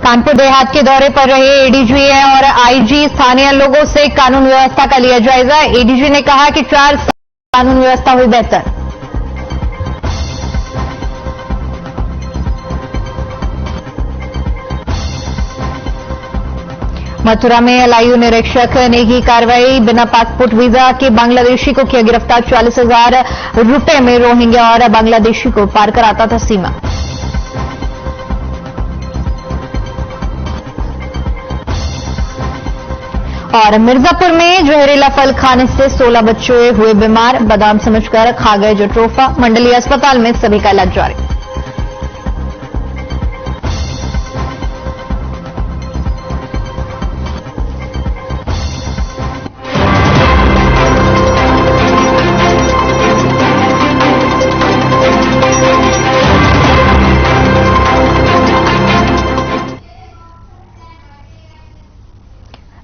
कानपुर देहात के दौरे पर रहे एडीजी और आईजी स्थानीय लोगों से कानून व्यवस्था का लिया जायजा। एडीजी ने कहा कि 4 साल कानून व्यवस्था हुई बेहतर। मथुरा में एलआईयू निरीक्षक ने की कार्रवाई। बिना पासपोर्ट वीजा के बांग्लादेशी को किया गिरफ्तार। 40,000 रुपए में रोहिंग्या और बांग्लादेशी को पार कराता था सीमा। और मिर्जापुर में जहरीला फल खाने से 16 बच्चे हुए बीमार। बादाम समझकर खा गए जट्रोफा। मंडलीय अस्पताल में सभी का इलाज जारी।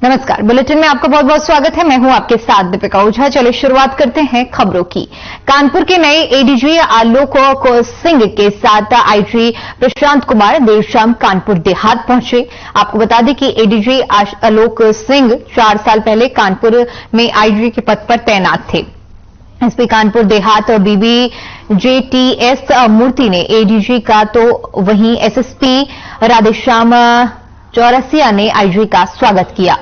नमस्कार, बुलेटिन में आपका बहुत बहुत स्वागत है। मैं हूं आपके साथ दीपिका ओझा। चलिए शुरुआत करते हैं खबरों की। कानपुर के नए एडीजी आलोक सिंह के साथ आईजी प्रशांत कुमार देर शाम कानपुर देहात पहुंचे। आपको बता दें कि एडीजी आलोक सिंह 4 साल पहले कानपुर में आईजी के पद पर तैनात थे। एसपी कानपुर देहात BBJTS मूर्ति ने एडीजी का तो वहीं एसएसपी राधेश्याम चौरसिया ने आईजी का स्वागत किया।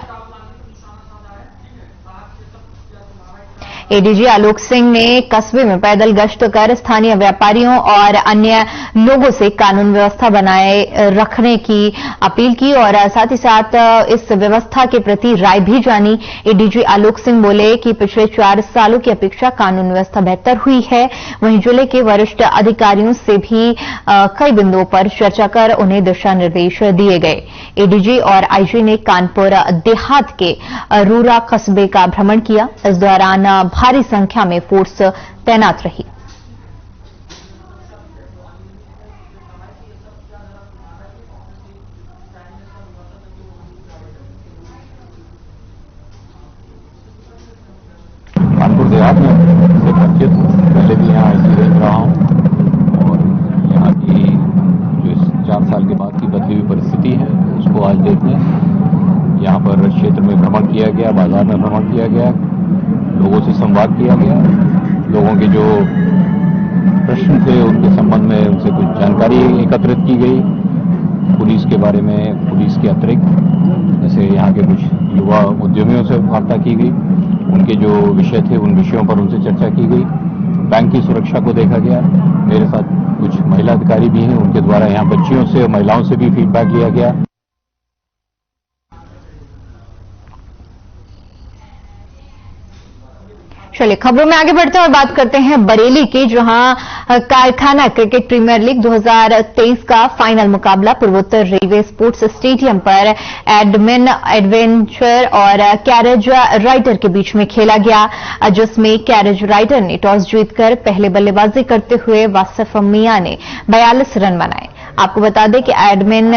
एडीजी आलोक सिंह ने कस्बे में पैदल गश्त कर स्थानीय व्यापारियों और अन्य लोगों से कानून व्यवस्था बनाए रखने की अपील की और साथ ही साथ इस व्यवस्था के प्रति राय भी जानी। एडीजी आलोक सिंह बोले कि पिछले 4 सालों की अपेक्षा कानून व्यवस्था बेहतर हुई है। वहीं जिले के वरिष्ठ अधिकारियों से भी कई बिंदुओं पर चर्चा कर उन्हें दिशा निर्देश दिए गए। एडीजी और आईजी ने कानपुर देहात के रूरा कस्बे का भ्रमण किया। इस दौरान भारी संख्या में फोर्स तैनात रही। कानपुर देहात में से परिचित हूँ, पहले भी यहाँ आईसी रह रहा हूँ और यहाँ की जो इस 4 साल के बाद की बदली हुई परिस्थिति है उसको आज देखने यहाँ पर क्षेत्र में भ्रमण किया गया, बाजार में भ्रमण किया गया, लोगों से संवाद किया गया, लोगों के जो प्रश्न थे उनके संबंध में उनसे कुछ जानकारी एकत्रित की गई। पुलिस के बारे में, पुलिस के अतिरिक्त जैसे यहाँ के कुछ युवा उद्यमियों से वार्ता की गई, उनके जो विषय थे उन विषयों पर उनसे चर्चा की गई। बैंक की सुरक्षा को देखा गया। मेरे साथ कुछ महिला अधिकारी भी हैं, उनके द्वारा यहाँ बच्चियों से और महिलाओं से भी फीडबैक लिया गया। चलिए खबरों में आगे बढ़ते हैं और बात करते हैं बरेली की, जहां कारखाना क्रिकेट प्रीमियर लीग 2023 का फाइनल मुकाबला पूर्वोत्तर रेलवे स्पोर्ट्स स्टेडियम पर एडमिन एडवेंचर और कैरेज राइडर के बीच में खेला गया, जिसमें कैरेज राइडर ने टॉस जीतकर पहले बल्लेबाजी करते हुए वासिफ मियां ने 42 रन बनाए। आपको बता दें कि एडमिन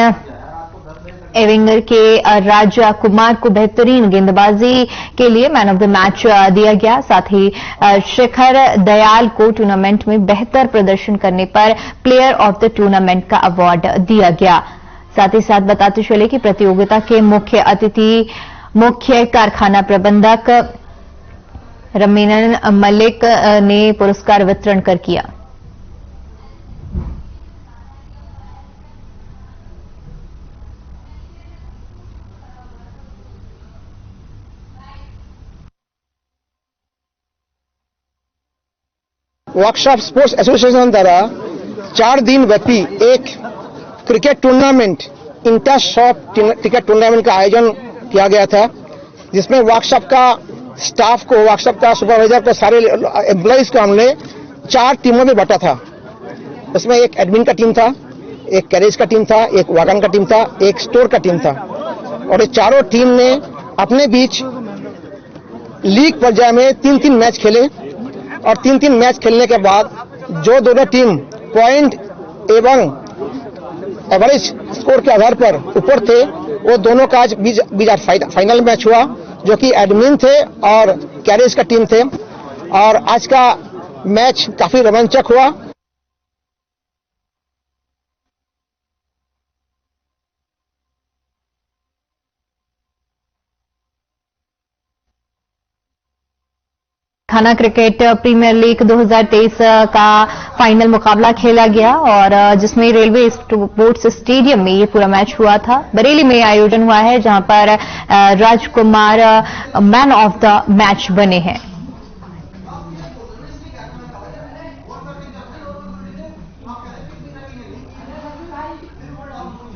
एवेंगर के राजा कुमार को बेहतरीन गेंदबाजी के लिए मैन ऑफ द मैच दिया गया। साथ ही शिखर दयाल को टूर्नामेंट में बेहतर प्रदर्शन करने पर प्लेयर ऑफ द टूर्नामेंट का अवार्ड दिया गया। साथ ही साथ बताते चले कि प्रतियोगिता के मुख्य अतिथि मुख्य कारखाना प्रबंधक रमीनन मलिक ने पुरस्कार वितरण कर किया। वर्कशॉप स्पोर्ट्स एसोसिएशन द्वारा 4 दिन व्यापी एक cricket tournament, inter shop cricket tournament का आयोजन किया गया था, जिसमें वर्कशॉप का स्टाफ को, वर्कशॉप का सुपरवाइजर को, सारे एम्प्लॉइज को हमने 4 टीमों में बांटा था। उसमें एक एडमिन का टीम था, एक कैरेज का टीम था, एक वागन का टीम था, एक स्टोर का टीम था और ये चारों टीम ने अपने बीच लीग पर्याय में 3-3 मैच खेले और 3-3 मैच खेलने के बाद जो दोनों टीम पॉइंट एवं एवरेज स्कोर के आधार पर ऊपर थे, वो दोनों का आज बीच फाइनल मैच हुआ, जो कि एडमिन थे और कैरेज का टीम थे और आज का मैच काफी रोमांचक हुआ। कारखाना क्रिकेट प्रीमियर लीग 2023 का फाइनल मुकाबला खेला गया और जिसमें रेलवे स्पोर्ट्स स्टेडियम में ये पूरा मैच हुआ था। बरेली में आयोजन हुआ है जहां पर राजकुमार मैन ऑफ द मैच बने हैं।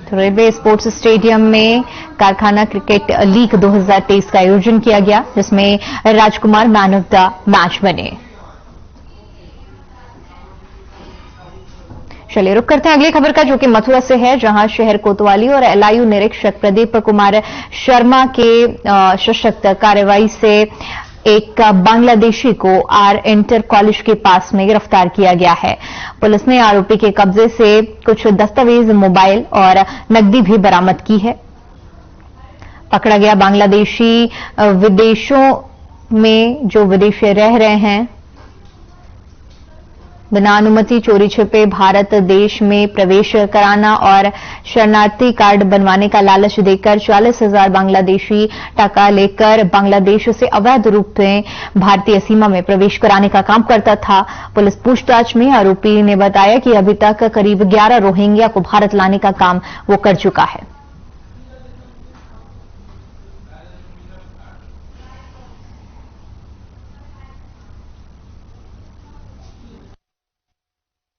तो रेलवे स्पोर्ट्स स्टेडियम में कारखाना क्रिकेट लीग 2023 का आयोजन किया गया जिसमें राजकुमार मैन ऑफ द मैच बने। चलिए रुक करते हैं अगली खबर का, जो कि मथुरा से है, जहां शहर कोतवाली और एलआईयू निरीक्षक प्रदीप कुमार शर्मा के सशक्त कार्रवाई से एक बांग्लादेशी को आर इंटर कॉलेज के पास में गिरफ्तार किया गया है। पुलिस ने आरोपी के कब्जे से कुछ दस्तावेज, मोबाइल और नकदी भी बरामद की है। पकड़ा गया बांग्लादेशी विदेशों में जो विदेशी रह रहे हैं, बिना अनुमति चोरी छिपे भारत देश में प्रवेश कराना और शरणार्थी कार्ड बनवाने का लालच देकर 40,000 बांग्लादेशी टका लेकर बांग्लादेश से अवैध रूप में भारतीय सीमा में प्रवेश कराने का काम करता था। पुलिस पूछताछ में आरोपी ने बताया कि अभी तक करीब 11 रोहिंग्या को भारत लाने का काम वो कर चुका है।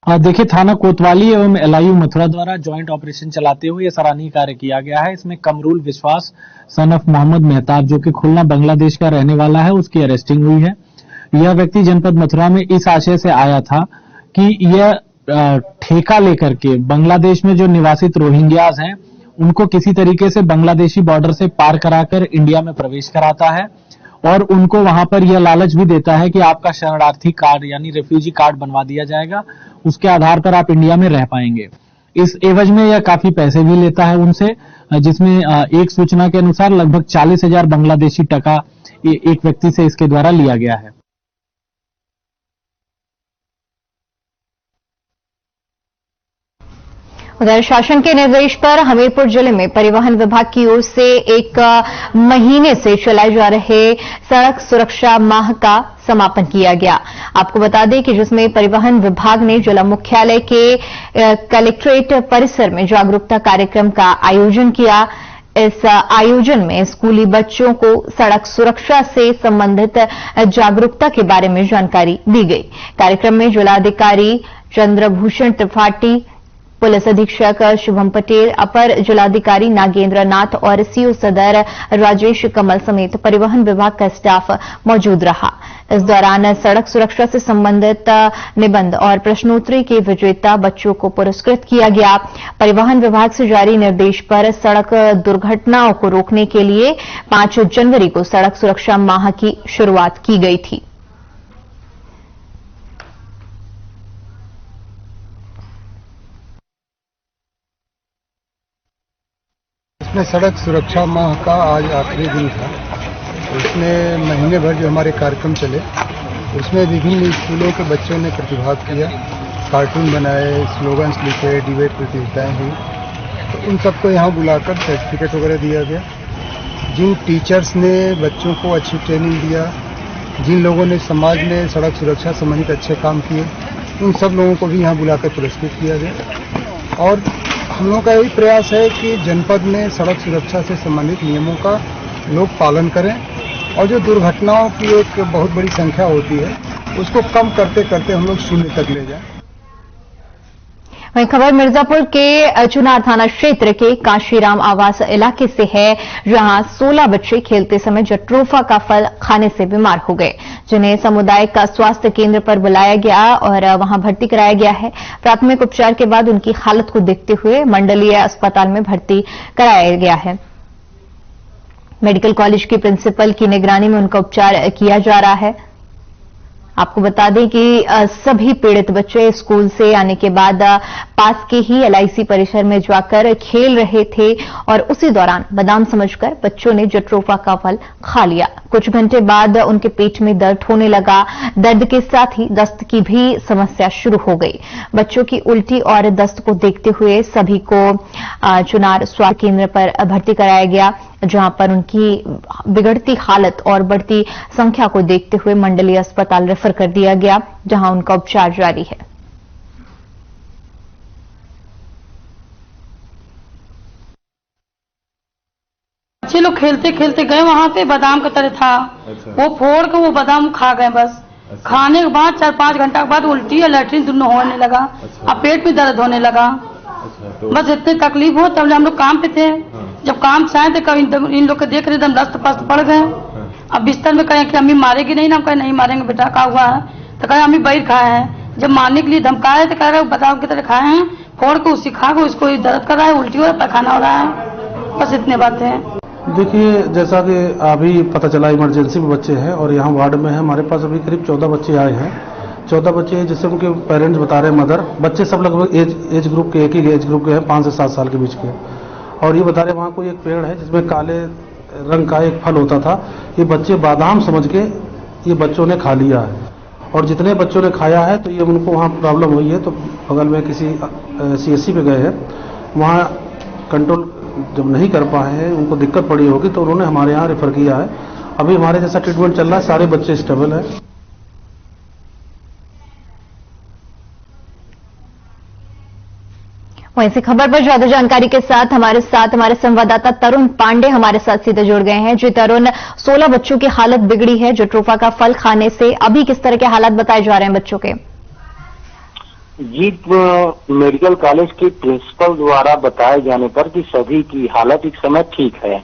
देखिए, थाना कोतवाली एवं एलआईयू मथुरा द्वारा ज्वाइंट ऑपरेशन चलाते हुए यह सराहनीय कार्य किया गया है। इसमें कमरुल विश्वास सन ऑफ मोहम्मद मेहताब, जो कि खुलना बांग्लादेश का रहने वाला है, उसकी अरेस्टिंग हुई है। यह व्यक्ति जनपद मथुरा में इस आशय से आया था कि यह ठेका लेकर के बांग्लादेश में जो निवासित रोहिंग्याज हैं उनको किसी तरीके से बांग्लादेशी बॉर्डर से पार कराकर इंडिया में प्रवेश कराता है और उनको वहां पर यह लालच भी देता है कि आपका शरणार्थी कार्ड यानी रेफ्यूजी कार्ड बनवा दिया जाएगा, उसके आधार पर आप इंडिया में रह पाएंगे। इस एवज में यह काफी पैसे भी लेता है उनसे, जिसमें एक सूचना के अनुसार लगभग 40,000 बांग्लादेशी टका एक व्यक्ति से इसके द्वारा लिया गया है। उधर शासन के निर्देश पर हमीरपुर जिले में परिवहन विभाग की ओर से एक महीने से चलाए जा रहे सड़क सुरक्षा माह का समापन किया गया। आपको बता दें कि जिसमें परिवहन विभाग ने जिला मुख्यालय के कलेक्ट्रेट परिसर में जागरूकता कार्यक्रम का आयोजन किया। इस आयोजन में स्कूली बच्चों को सड़क सुरक्षा से संबंधित जागरूकता के बारे में जानकारी दी गई। कार्यक्रम में जिलाधिकारी चंद्रभूषण त्रिपाठी, पुलिस अधीक्षक शुभम पटेल, अपर जिलाधिकारी नागेंद्र नाथ और सीओ सदर राजेश कमल समेत परिवहन विभाग का स्टाफ मौजूद रहा। इस दौरान सड़क सुरक्षा से संबंधित निबंध और प्रश्नोत्तरी के विजेता बच्चों को पुरस्कृत किया गया। परिवहन विभाग से जारी निर्देश पर सड़क दुर्घटनाओं को रोकने के लिए 5 जनवरी को सड़क सुरक्षा माह की शुरुआत की गई थी। इसमें सड़क सुरक्षा माह का आज आखिरी दिन था। उसमें महीने भर जो हमारे कार्यक्रम चले, उसमें विभिन्न स्कूलों के बच्चों ने प्रतिभाग किया, कार्टून बनाए, स्लोगन्स लिखे, डिबेट प्रतियोगिताएं हुई। तो उन सबको यहाँ बुलाकर सर्टिफिकेट वगैरह दिया गया। जिन टीचर्स ने बच्चों को अच्छी ट्रेनिंग दिया, जिन लोगों ने समाज में सड़क सुरक्षा संबंधित अच्छे काम किए, उन सब लोगों को भी यहाँ बुलाकर पुरस्कृत किया गया। और हम लोगों का यही प्रयास है कि जनपद में सड़क सुरक्षा से संबंधित नियमों का लोग पालन करें और जो दुर्घटनाओं की एक बहुत बड़ी संख्या होती है उसको कम करते करते हम लोग 0 तक ले जाएं। वहीं खबर मिर्जापुर के चुनार थाना क्षेत्र के काशीराम आवास इलाके से है, जहां 16 बच्चे खेलते समय जट्रोफा का फल खाने से बीमार हो गए, जिन्हें सामुदायिक स्वास्थ्य केंद्र पर बुलाया गया और वहां भर्ती कराया गया है। प्राथमिक उपचार के बाद उनकी हालत को देखते हुए मंडलीय अस्पताल में भर्ती कराया गया है। मेडिकल कॉलेज की प्रिंसिपल की निगरानी में उनका उपचार किया जा रहा है। आपको बता दें कि सभी पीड़ित बच्चे स्कूल से आने के बाद पास के ही LIC परिसर में जाकर खेल रहे थे और उसी दौरान बादाम समझकर बच्चों ने जट्रोफा का फल खा लिया। कुछ घंटे बाद उनके पेट में दर्द होने लगा। दर्द के साथ ही दस्त की भी समस्या शुरू हो गई। बच्चों की उल्टी और दस्त को देखते हुए सभी को चुनार स्वास्थ्य केंद्र पर भर्ती कराया गया, जहां पर उनकी बिगड़ती हालत और बढ़ती संख्या को देखते हुए मंडलीय अस्पताल रेफर कर दिया गया, जहां उनका उपचार जारी है। बच्चे लोग खेलते खेलते गए वहां पे, बादाम का तरह था। अच्छा। वो फोड़ के वो बादाम खा गए बस। अच्छा। खाने के बाद 4-5 घंटा के बाद उल्टी और लैट्रिन दोनों होने लगा। अच्छा। अब पेट में दर्द होने लगा। अच्छा, तो बस इतनी तकलीफ हो। तब हम लोग काम पे थे। हाँ। जब काम से आए तो कभी इन लोग को देख रहे एकदम दस्त पस्त पड़ गए। हाँ। अब बिस्तर में कहें कि अम्मी मारेगी नहीं ना, हम कहे नहीं मारेंगे बेटा, क्या हुआ है? तो कहे अम्मी बैर खाए हैं। जब मारने के लिए धमकाए तो कह रहे बादाम की तरह खाए हैं, फोड़ के उसी खा के उसको दर्द कर रहा है, उल्टी हो रहा है, पैखाना हो रहा है। बस इतने बातें हैं। देखिए, जैसा कि अभी पता चला इमरजेंसी में बच्चे हैं और यहाँ वार्ड में है, हमारे पास अभी करीब 14 बच्चे आए हैं। 14 बच्चे जिससे उनके पेरेंट्स बता रहे हैं, मदर, बच्चे सब लगभग एज ग्रुप के, एक ही एज ग्रुप के हैं, 5 से 7 साल के बीच के। और ये बता रहे वहाँ कोई एक पेड़ है जिसमें काले रंग का एक फल होता था। ये बच्चे बादाम समझ के ये बच्चों ने खा लिया है और जितने बच्चों ने खाया है तो ये उनको वहाँ प्रॉब्लम हुई है, तो बगल में किसी CSC पे गए हैं। वहाँ कंट्रोल जब नहीं कर पाए हैं, उनको दिक्कत पड़ी होगी, तो उन्होंने हमारे यहाँ रेफर किया है। अभी हमारे जैसा ट्रीटमेंट चल रहा है, सारे बच्चे स्टेबल हैं। वहीं से खबर पर ज्यादा जानकारी के साथ हमारे संवाददाता तरुण पांडे हमारे साथ सीधे जुड़ गए हैं। जी तरुण, 16 बच्चों की हालत बिगड़ी है जट्रोफा का फल खाने से। अभी किस तरह के हालात बताए जा रहे हैं बच्चों के? जी, मेडिकल कॉलेज के प्रिंसिपल द्वारा बताए जाने पर कि सभी की हालत इस समय ठीक है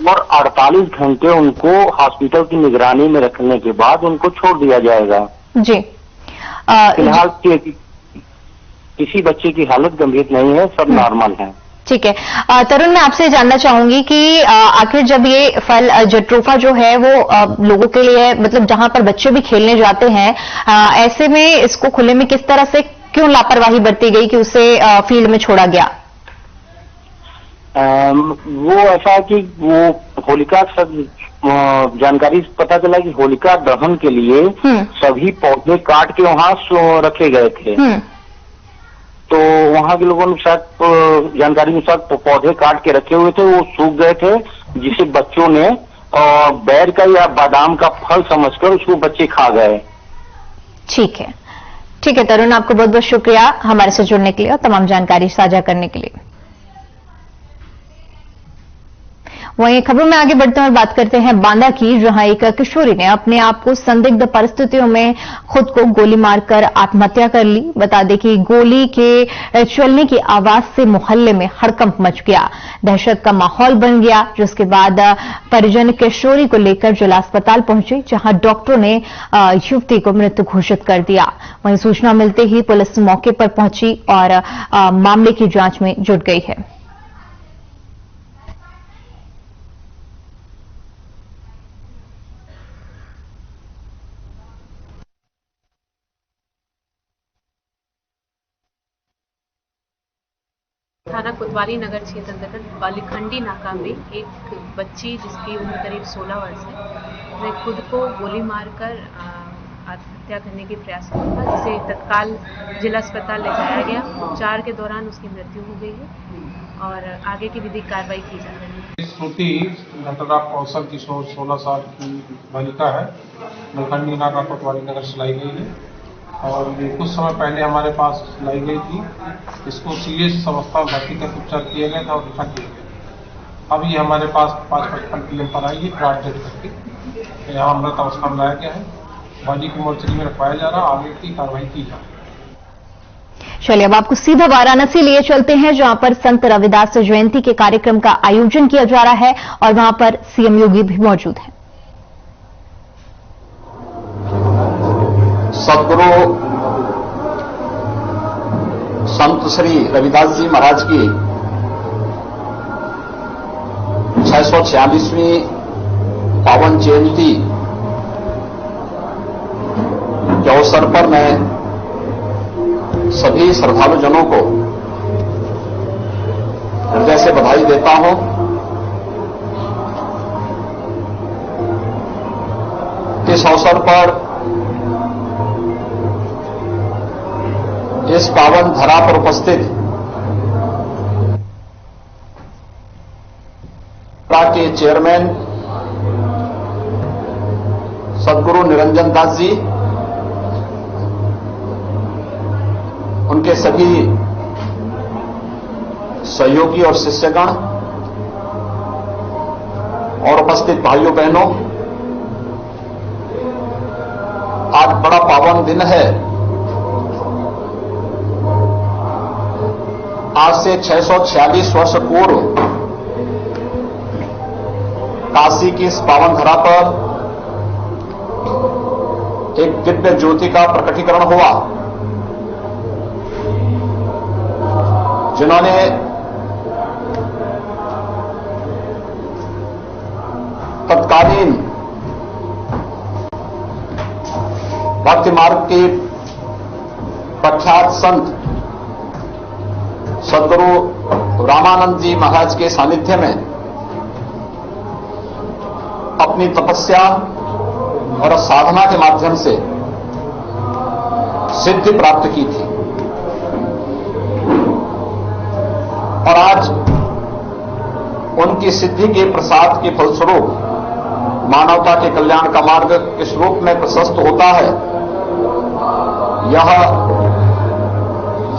और 48 घंटे उनको हॉस्पिटल की निगरानी में रखने के बाद उनको छोड़ दिया जाएगा। जी, फिलहाल किसी बच्चे की हालत गंभीर नहीं है, सब नॉर्मल है। ठीक है तरुण, मैं आपसे जानना चाहूंगी कि आखिर जब ये फल जट्रोफा जो है वो लोगों के लिए, मतलब जहां पर बच्चे भी खेलने जाते हैं, ऐसे में इसको खुले में किस तरह से क्यों लापरवाही बरती गई कि उसे फील्ड में छोड़ा गया? वो ऐसा है कि वो होलिका जानकारी पता चला कि होलिका दहन के लिए सभी पौधे काट के वहां रखे गए थे। तो वहां के लोगों ने शायद जानकारी अनुसार पौधे काट के रखे हुए थे, वो सूख गए थे, जिसे बच्चों ने बैर का या बादाम का फल समझकर उसको बच्चे खा गए। ठीक है तरुण, आपको बहुत बहुत शुक्रिया हमारे से जुड़ने के लिए और तमाम जानकारी साझा करने के लिए। वहीं खबरों में आगे बढ़ते हैं और बात करते हैं बांदा की, जहां एक किशोरी ने अपने आप को संदिग्ध परिस्थितियों में खुद को गोली मारकर आत्महत्या कर ली। बता दें कि गोली के चलने की आवाज से मोहल्ले में हड़कंप मच गया, दहशत का माहौल बन गया, जिसके बाद परिजन किशोरी को लेकर जिला अस्पताल पहुंचे, जहां डॉक्टरों ने युवती को मृत घोषित कर दिया। वहीं सूचना मिलते ही पुलिस मौके पर पहुंची और मामले की जांच में जुट गई है। थाना कोतवाली नगर क्षेत्र अंतर्गत बालीखंडी नाका में एक बच्ची जिसकी उम्र करीब 16 वर्ष है, ने खुद को गोली मारकर आत्महत्या करने के प्रयास किया था, जिसे तत्काल जिला अस्पताल ले जाया गया। उपचार के दौरान उसकी मृत्यु हो गई है और आगे की विधिक कार्रवाई की जा रही है। श्रुति नटरा कौशल किशोर 16 साल की बालिका है, बालीखंडी नाका कोतवाली नगर से लाई गई है और कुछ समय पहले हमारे पास लाई गई थी। इसको सीरियस अवस्था में भर्ती कर उपचार किया गया था और रिफर किया गया। अब ये हमारे पास 555 PM पर आई है, ब्लड डेट करके यहाँ मृत अवस्था में लाया गया है। बॉडी को मोर्चरी में रखवाया जा रहा, आगे की कार्रवाई की जा रही है। चलिए अब आपको सीधा वाराणसी लिए चलते हैं, जहां पर संत रविदास जयंती के कार्यक्रम का आयोजन किया जा रहा है और वहां पर CM योगी भी मौजूद है। सदगुरु संत श्री रविदास जी महाराज की 646वीं पावन जयंती के अवसर पर मैं सभी श्रद्धालुजनों को हृदय से बधाई देता हूं। इस अवसर पर इस पावन धरा पर उपस्थित के चेयरमैन सदगुरु निरंजन दास जी, उनके सभी सहयोगी और शिष्यगण और उपस्थित भाइयों बहनों, आज बड़ा पावन दिन है। आज से 646 वर्ष पूर्व काशी की इस पावन धरा पर एक दिव्य ज्योति का प्रकटीकरण हुआ, जिन्होंने तत्कालीन भक्ति मार्ग के प्रख्यात संत सदगुरु रामानंद जी महाराज के सानिध्य में अपनी तपस्या और साधना के माध्यम से सिद्धि प्राप्त की थी। और आज उनकी सिद्धि के प्रसाद के फलस्वरूप मानवता के कल्याण का मार्ग किस रूप में प्रशस्त होता है, यह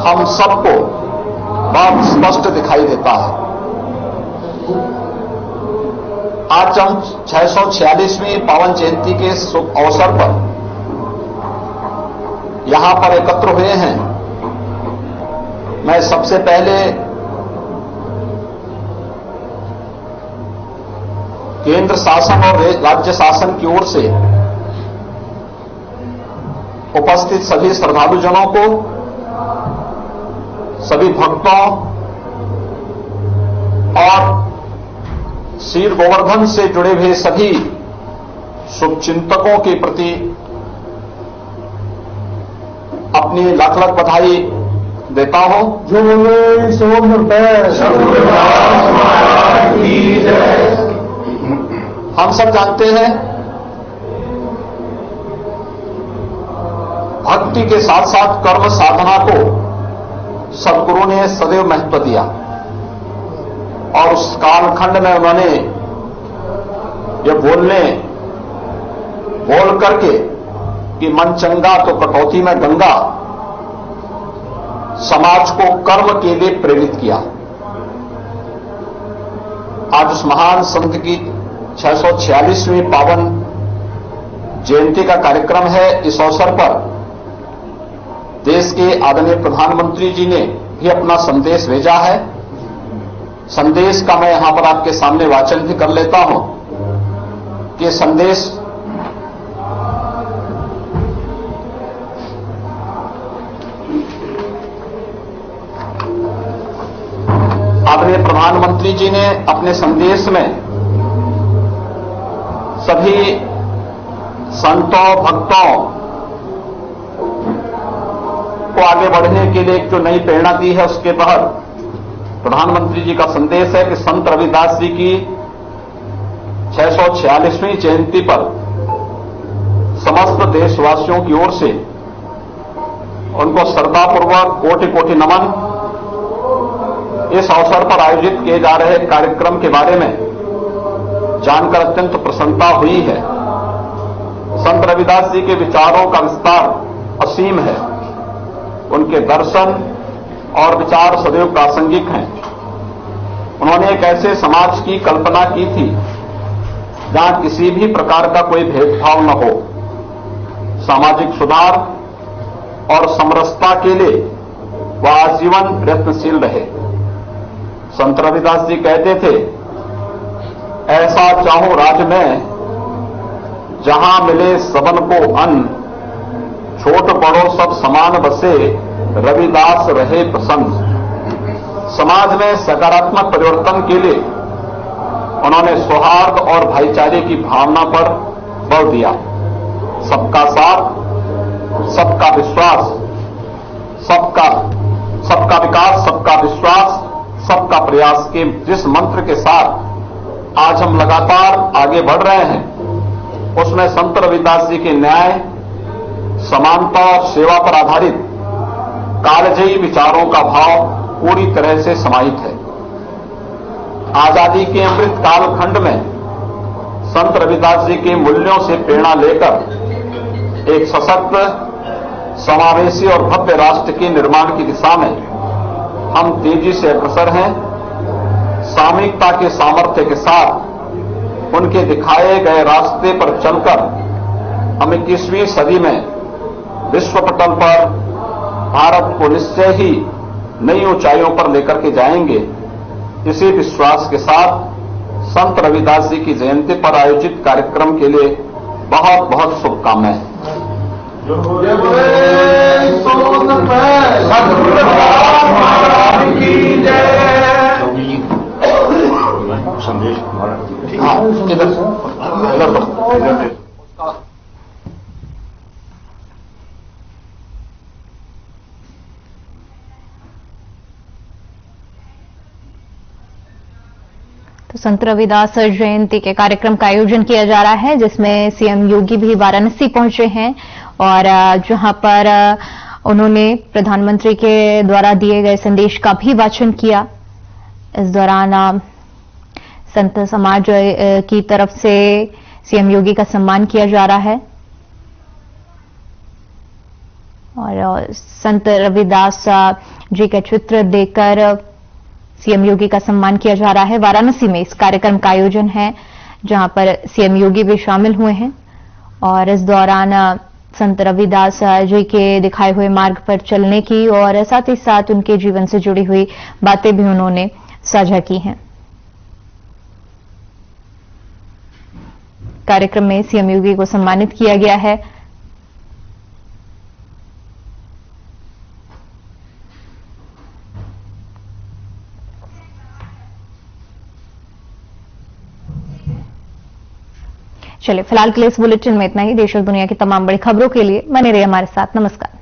हम सबको बहुत स्पष्ट दिखाई देता है। आज हम 646वीं पावन जयंती के शुभ अवसर पर यहां पर एकत्र हुए हैं। मैं सबसे पहले केंद्र शासन और राज्य शासन की ओर से उपस्थित सभी श्रद्धालुजनों को, सभी भक्तों और श्री गोवर्धन से जुड़े हुए सभी शुभचिंतकों के प्रति अपनी लाख लाख बधाई देता हूं। जो बोले सो हम सब जानते हैं, भक्ति के साथ साथ कर्म साधना को सदगुरु ने सदैव महत्व दिया और उस कालखंड में उन्होंने ये बोल करके कि मन चंगा तो कटौती में गंगा, समाज को कर्म के लिए प्रेरित किया। आज उस महान संत की 646वीं पावन जयंती का कार्यक्रम है। इस अवसर पर देश के आदरणीय प्रधानमंत्री जी ने भी अपना संदेश भेजा है। संदेश का मैं यहां पर आपके सामने वाचन भी कर लेता हूं कि संदेश आदरणीय प्रधानमंत्री जी ने अपने संदेश में सभी संतों भक्तों को आगे बढ़ने के लिए एक जो नई प्रेरणा दी है, उसके तहत प्रधानमंत्री जी का संदेश है कि संत रविदास जी की 646वीं जयंती पर समस्त देशवासियों की ओर से उनको श्रद्धापूर्वक कोटि कोटि नमन। इस अवसर पर आयोजित किए जा रहे कार्यक्रम के बारे में जानकर अत्यंत प्रसन्नता हुई है। संत रविदास जी के विचारों का विस्तार असीम है। उनके दर्शन और विचार सदैव प्रासंगिक हैं। उन्होंने एक ऐसे समाज की कल्पना की थी जहां किसी भी प्रकार का कोई भेदभाव न हो, सामाजिक सुधार और समरसता के लिए वह आजीवन प्रयत्नशील रहे। संत रविदास जी कहते थे, ऐसा चाहूं राज में जहां मिले सबन को अन्न, छोट बड़ो सब समान बसे रविदास रहे प्रसन्न। समाज में सकारात्मक परिवर्तन के लिए उन्होंने सौहार्द और भाईचारे की भावना पर बल दिया। सबका साथ सबका विश्वास, सबका विकास, सबका विश्वास, सबका प्रयास के जिस मंत्र के साथ आज हम लगातार आगे बढ़ रहे हैं, उसमें संत रविदास जी के न्याय, समानता और सेवा पर आधारित कालजयी विचारों का भाव पूरी तरह से समाहित है। आजादी के अमृत कालखंड में संत रविदास जी के मूल्यों से प्रेरणा लेकर एक सशक्त, समावेशी और भव्य राष्ट्र के निर्माण की दिशा में हम तेजी से अग्रसर हैं। सामूहिकता के सामर्थ्य के साथ उनके दिखाए गए रास्ते पर चलकर हम 21वीं सदी में विश्व पटल पर भारत को निश्चय ही नई ऊंचाइयों पर लेकर के जाएंगे। इसी विश्वास के साथ संत रविदास जी की जयंती पर आयोजित कार्यक्रम के लिए बहुत बहुत शुभकामनाएं। संदेश तो संत रविदास जयंती के कार्यक्रम का आयोजन किया जा रहा है, जिसमें सीएम योगी भी वाराणसी पहुंचे हैं और जहां पर उन्होंने प्रधानमंत्री के द्वारा दिए गए संदेश का भी वाचन किया। इस दौरान संत समाज की तरफ से सीएम योगी का सम्मान किया जा रहा है और संत रविदास जी का चित्र देकर सीएम योगी का सम्मान किया जा रहा है। वाराणसी में इस कार्यक्रम का आयोजन है, जहां पर सीएम योगी भी शामिल हुए हैं और इस दौरान संत रविदास जी के दिखाए हुए मार्ग पर चलने की और साथ ही साथ उनके जीवन से जुड़ी हुई बातें भी उन्होंने साझा की हैं। कार्यक्रम में सीएम योगी को सम्मानित किया गया है। चलिए, फिलहाल के लिए इस बुलेटिन में इतना ही। देश और दुनिया की तमाम बड़ी खबरों के लिए बने रहिए हमारे साथ। नमस्कार।